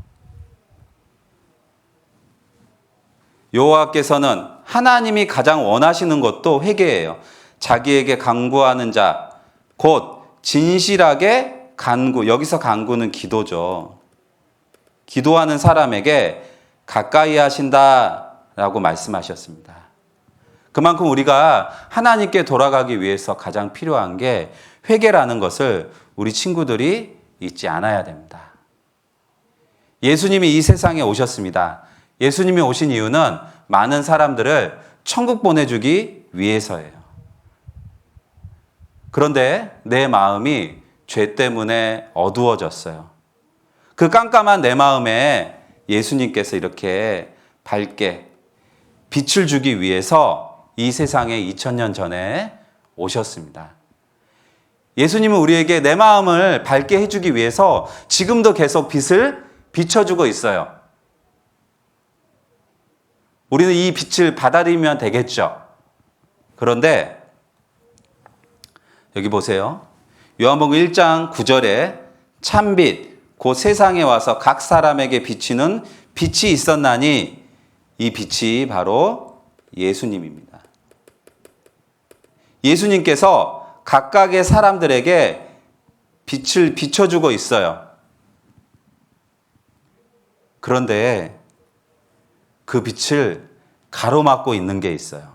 여호와께서는 하나님이 가장 원하시는 것도 회개예요. 자기에게 간구하는 자, 곧 진실하게 간구, 여기서 간구는 기도죠. 기도하는 사람에게 가까이 하신다라고 말씀하셨습니다. 그만큼 우리가 하나님께 돌아가기 위해서 가장 필요한 게 회개라는 것을 우리 친구들이 잊지 않아야 됩니다. 예수님이 이 세상에 오셨습니다. 예수님이 오신 이유는 많은 사람들을 천국 보내주기 위해서예요. 그런데 내 마음이 죄 때문에 어두워졌어요. 그 깜깜한 내 마음에 예수님께서 이렇게 밝게 빛을 주기 위해서 이 세상에 2000년 전에 오셨습니다. 예수님은 우리에게 내 마음을 밝게 해주기 위해서 지금도 계속 빛을 비춰주고 있어요. 우리는 이 빛을 받아들이면 되겠죠. 그런데 여기 보세요. 요한복음 1장 9절에 참빛 곧 세상에 와서 각 사람에게 비치는 빛이 있었나니 이 빛이 바로 예수님입니다. 예수님께서 각각의 사람들에게 빛을 비춰주고 있어요. 그런데 그 빛을 가로막고 있는 게 있어요.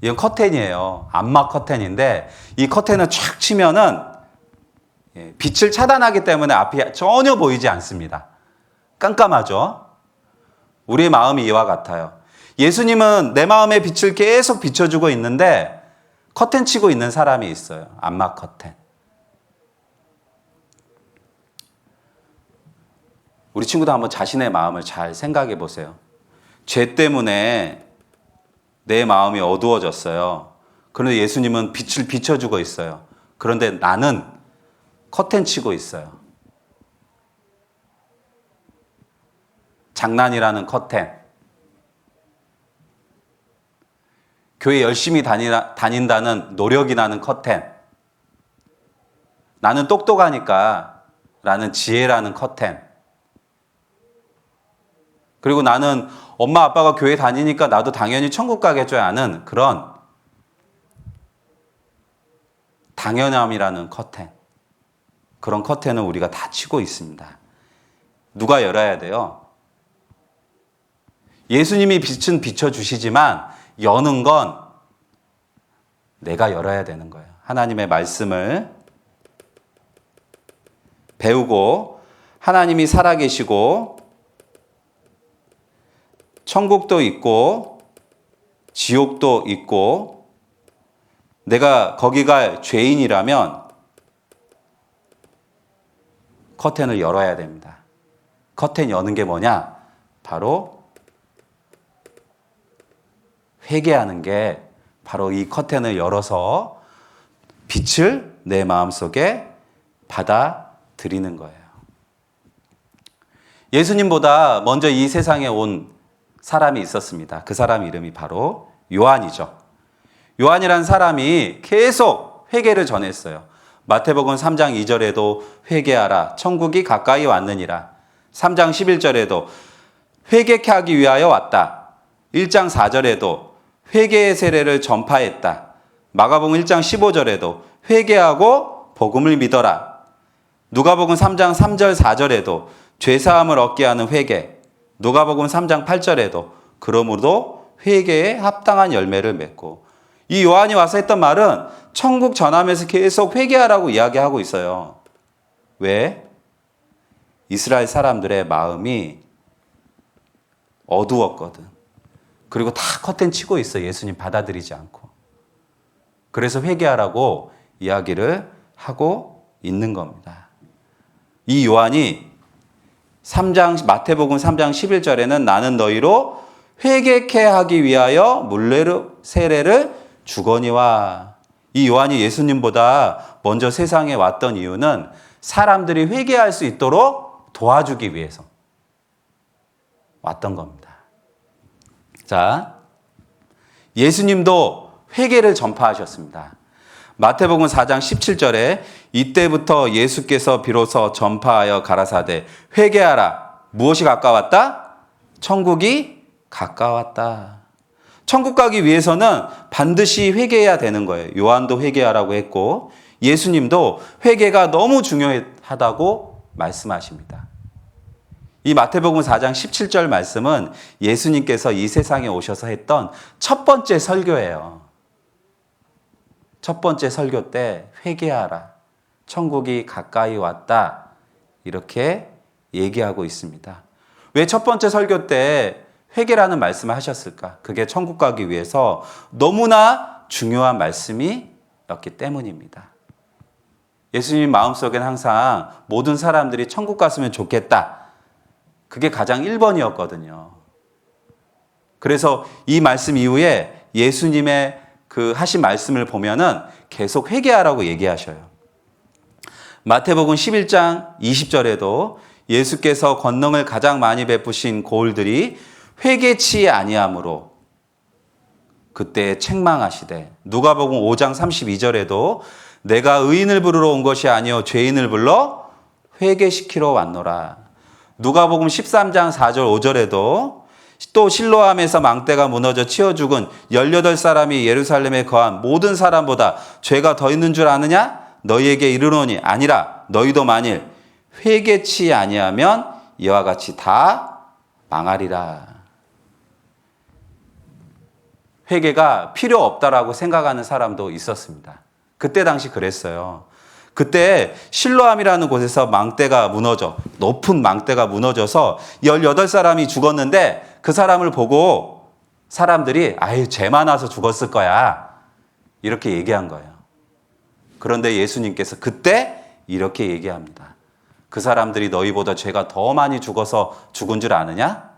이건 커튼이에요. 암막 커튼인데 이 커튼을 촥 치면은 빛을 차단하기 때문에 앞이 전혀 보이지 않습니다. 깜깜하죠? 우리의 마음이 이와 같아요. 예수님은 내 마음의 빛을 계속 비춰주고 있는데 커튼 치고 있는 사람이 있어요. 암막 커튼. 우리 친구도 한번 자신의 마음을 잘 생각해 보세요. 죄 때문에 내 마음이 어두워졌어요. 그런데 예수님은 빛을 비춰주고 있어요. 그런데 나는 커튼 치고 있어요. 장난이라는 커튼. 교회 열심히 다닌다는 노력이라는 커튼. 나는 똑똑하니까 라는 지혜라는 커튼. 그리고 나는 엄마 아빠가 교회 다니니까 나도 당연히 천국 가겠죠 하는 그런 당연함이라는 커튼. 그런 커튼을 우리가 다 치고 있습니다. 누가 열어야 돼요? 예수님이 빛은 비춰주시지만 여는 건 내가 열어야 되는 거예요. 하나님의 말씀을 배우고 하나님이 살아계시고 천국도 있고 지옥도 있고 내가 거기 갈 죄인이라면 커튼을 열어야 됩니다. 커튼 여는 게 뭐냐? 바로 회개하는 게 바로 이 커튼을 열어서 빛을 내 마음속에 받아들이는 거예요. 예수님보다 먼저 이 세상에 온 사람이 있었습니다. 그 사람 이름이 바로 요한이죠. 요한이라는 사람이 계속 회개를 전했어요. 마태복음 3장 2절에도 회개하라, 천국이 가까이 왔느니라. 3장 11절에도 회개케 하기 위하여 왔다. 1장 4절에도 회개의 세례를 전파했다. 마가복음 1장 15절에도 회개하고 복음을 믿어라. 누가복음 3장 3절 4절에도 죄사함을 얻게 하는 회개. 누가복음 3장 8절에도 그러므로 회개에 합당한 열매를 맺고. 이 요한이 와서 했던 말은 천국 전하면서 계속 회개하라고 이야기하고 있어요. 왜? 이스라엘 사람들의 마음이 어두웠거든. 그리고 다 커튼 치고 있어. 예수님 받아들이지 않고. 그래서 회개하라고 이야기를 하고 있는 겁니다. 이 요한이 마태복음 3장 11절에는 나는 너희로 회개케 하기 위하여 물레로 세례를 주거니와. 이 요한이 예수님보다 먼저 세상에 왔던 이유는 사람들이 회개할 수 있도록 도와주기 위해서 왔던 겁니다. 자, 예수님도 회개를 전파하셨습니다. 마태복음 4장 17절에 이때부터 예수께서 비로소 전파하여 가라사대 회개하라. 무엇이 가까웠다? 천국이 가까웠다. 천국 가기 위해서는 반드시 회개해야 되는 거예요. 요한도 회개하라고 했고 예수님도 회개가 너무 중요하다고 말씀하십니다. 이 마태복음 4장 17절 말씀은 예수님께서 이 세상에 오셔서 했던 첫 번째 설교예요. 첫 번째 설교 때 회개하라. 천국이 가까이 왔다. 이렇게 얘기하고 있습니다. 왜 첫 번째 설교 때 회개라는 말씀을 하셨을까? 그게 천국 가기 위해서 너무나 중요한 말씀이었기 때문입니다. 예수님 마음속에는 항상 모든 사람들이 천국 갔으면 좋겠다. 그게 가장 1번이었거든요. 그래서 이 말씀 이후에 예수님의 그 하신 말씀을 보면은 계속 회개하라고 얘기하셔요. 마태복음 11장 20절에도 예수께서 권능을 가장 많이 베푸신 고을들이 회개치 아니함으로 그때 책망하시되, 누가복음 5장 32절에도 내가 의인을 부르러 온 것이 아니요 죄인을 불러 회개시키러 왔노라. 누가복음 13장 4절 5절에도 또 실로암에서 망대가 무너져 치어 죽은 18사람이 예루살렘에 거한 모든 사람보다 죄가 더 있는 줄 아느냐? 너희에게 이르노니 아니라 너희도 만일 회개치 아니하면 이와 같이 다 망하리라. 회개가 필요 없다라고 생각하는 사람도 있었습니다. 그때 당시 그랬어요. 그때 실로암이라는 곳에서 망대가 무너져, 높은 망대가 무너져서 18사람이 죽었는데 그 사람을 보고 사람들이 아유 죄 많아서 죽었을 거야 이렇게 얘기한 거예요. 그런데 예수님께서 그때 이렇게 얘기합니다. 그 사람들이 너희보다 죄가 더 많이 죽어서 죽은 줄 아느냐?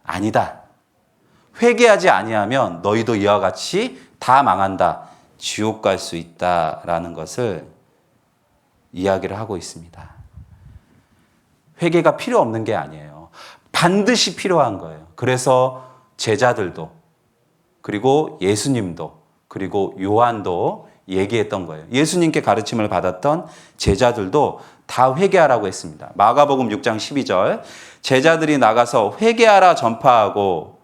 아니다. 회개하지 아니하면 너희도 이와 같이 다 망한다. 지옥 갈 수 있다라는 것을 이야기를 하고 있습니다. 회개가 필요 없는 게 아니에요. 반드시 필요한 거예요. 그래서 제자들도 그리고 예수님도 그리고 요한도 얘기했던 거예요. 예수님께 가르침을 받았던 제자들도 다 회개하라고 했습니다. 마가복음 6장 12절 제자들이 나가서 회개하라 전파하고,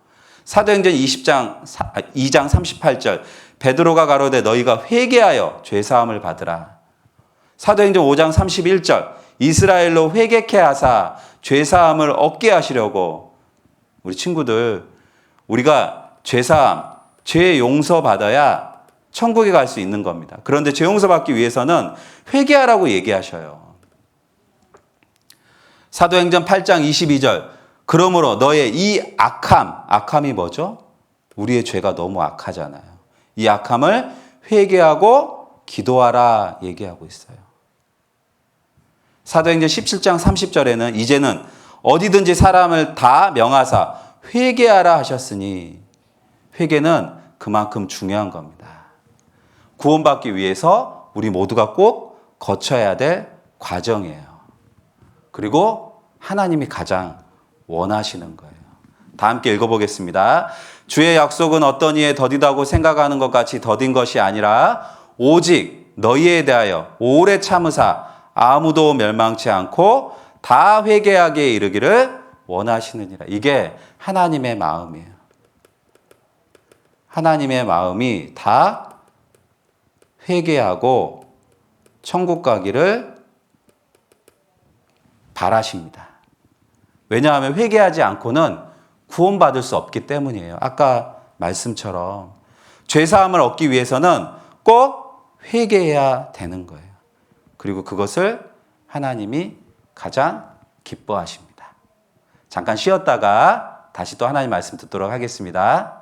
사도행전 2장 38절 베드로가 가로되 너희가 회개하여 죄사함을 받으라. 사도행전 5장 31절 이스라엘로 회개케 하사 죄사함을 얻게 하시려고. 우리 친구들, 우리가 죄사함, 죄 용서 받아야 천국에 갈 수 있는 겁니다. 그런데 죄 용서 받기 위해서는 회개하라고 얘기하셔요. 사도행전 8장 22절 그러므로 너의 이 악함이 뭐죠? 우리의 죄가 너무 악하잖아요. 이 악함을 회개하고 기도하라 얘기하고 있어요. 사도행전 17장 30절에는 이제는 어디든지 사람을 다 명하사 회개하라 하셨으니, 회개는 그만큼 중요한 겁니다. 구원받기 위해서 우리 모두가 꼭 거쳐야 될 과정이에요. 그리고 하나님이 가장 원하시는 거예요. 다 함께 읽어보겠습니다. 주의 약속은 어떤 이에 더디다고 생각하는 것 같이 더딘 것이 아니라 오직 너희에 대하여 오래 참으사 아무도 멸망치 않고 다 회개하게 이르기를 원하시느니라. 이게 하나님의 마음이에요. 하나님의 마음이 다 회개하고 천국 가기를 바라십니다. 왜냐하면 회개하지 않고는 구원받을 수 없기 때문이에요. 아까 말씀처럼 죄사함을 얻기 위해서는 꼭 회개해야 되는 거예요. 그리고 그것을 하나님이 가장 기뻐하십니다. 잠깐 쉬었다가 다시 또 하나님 말씀 듣도록 하겠습니다.